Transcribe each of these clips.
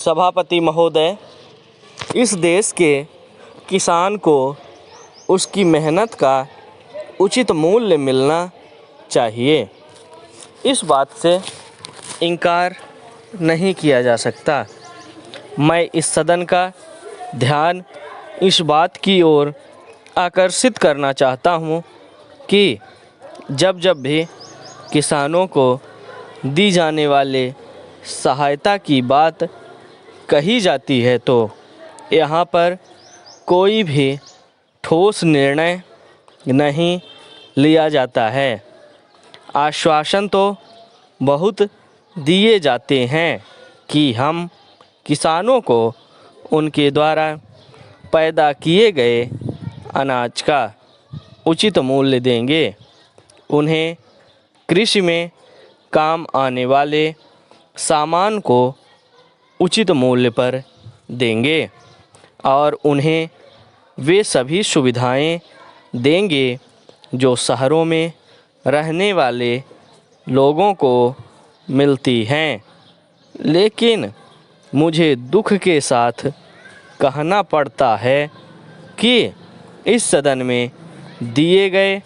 सभापति महोदय, इस देश के किसान को उसकी मेहनत का उचित मूल्य मिलना चाहिए। इस बात से इनकार नहीं किया जा सकता। मैं इस सदन का ध्यान इस बात की ओर आकर्षित करना चाहता हूँ कि जब भी किसानों को दी जाने वाले सहायता की बात कही जाती है तो यहाँ पर कोई भी ठोस निर्णय नहीं लिया जाता है। आश्वासन तो बहुत दिए जाते हैं कि हम किसानों को उनके द्वारा पैदा किए गए अनाज का उचित मूल्य देंगे, उन्हें कृषि में काम आने वाले सामान को उचित मूल्य पर देंगे और उन्हें वे सभी सुविधाएं देंगे जो शहरों में रहने वाले लोगों को मिलती हैं। लेकिन मुझे दुख के साथ कहना पड़ता है कि इस सदन में दिए गए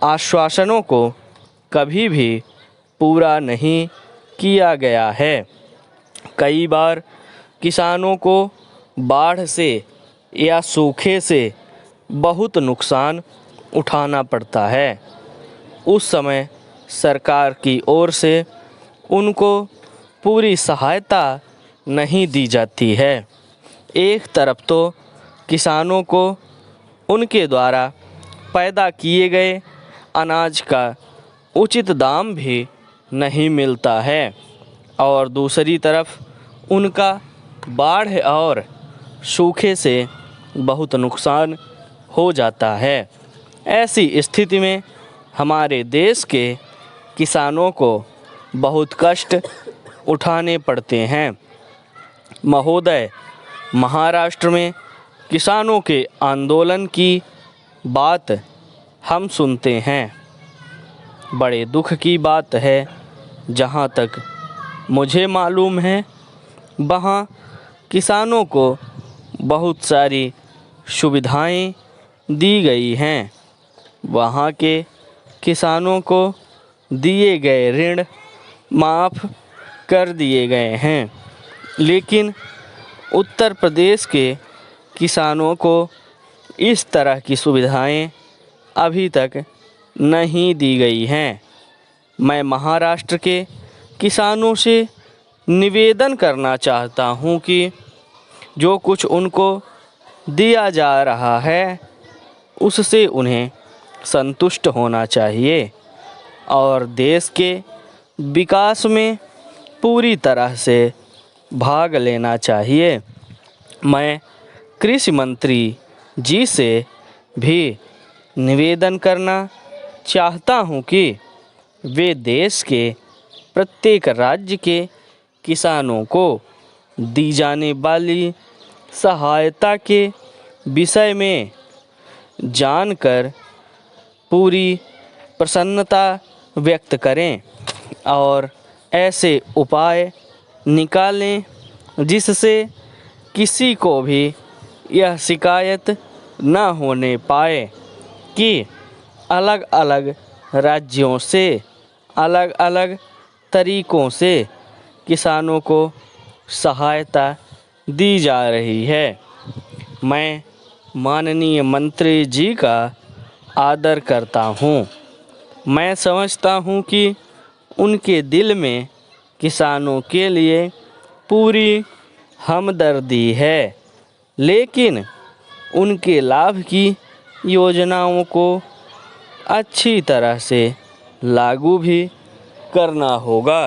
आश्वासनों को कभी भी पूरा नहीं किया गया है। कई बार किसानों को बाढ़ से या सूखे से बहुत नुकसान उठाना पड़ता है। उस समय सरकार की ओर से उनको पूरी सहायता नहीं दी जाती है। एक तरफ तो किसानों को उनके द्वारा पैदा किए गए अनाज का उचित दाम भी नहीं मिलता है और दूसरी तरफ उनका बाढ़ और सूखे से बहुत नुकसान हो जाता है। ऐसी स्थिति में हमारे देश के किसानों को बहुत कष्ट उठाने पड़ते हैं। महोदय, महाराष्ट्र में किसानों के आंदोलन की बात हम सुनते हैं। बड़े दुख की बात है, जहाँ तक मुझे मालूम है वहाँ किसानों को बहुत सारी सुविधाएं दी गई हैं। वहाँ के किसानों को दिए गए ऋण माफ़ कर दिए गए हैं, लेकिन उत्तर प्रदेश के किसानों को इस तरह की सुविधाएं अभी तक नहीं दी गई हैं। मैं महाराष्ट्र के किसानों से निवेदन करना चाहता हूं कि जो कुछ उनको दिया जा रहा है उससे उन्हें संतुष्ट होना चाहिए और देश के विकास में पूरी तरह से भाग लेना चाहिए। मैं कृषि मंत्री जी से भी निवेदन करना चाहता हूं कि वे देश के प्रत्येक राज्य के किसानों को दी जाने वाली सहायता के विषय में जानकर पूरी प्रसन्नता व्यक्त करें और ऐसे उपाय निकालें जिससे किसी को भी यह शिकायत न होने पाए कि अलग अलग राज्यों से अलग अलग तरीक़ों से किसानों को सहायता दी जा रही है। मैं माननीय मंत्री जी का आदर करता हूँ। मैं समझता हूँ कि उनके दिल में किसानों के लिए पूरी हमदर्दी है, लेकिन उनके लाभ की योजनाओं को अच्छी तरह से लागू भी करना होगा।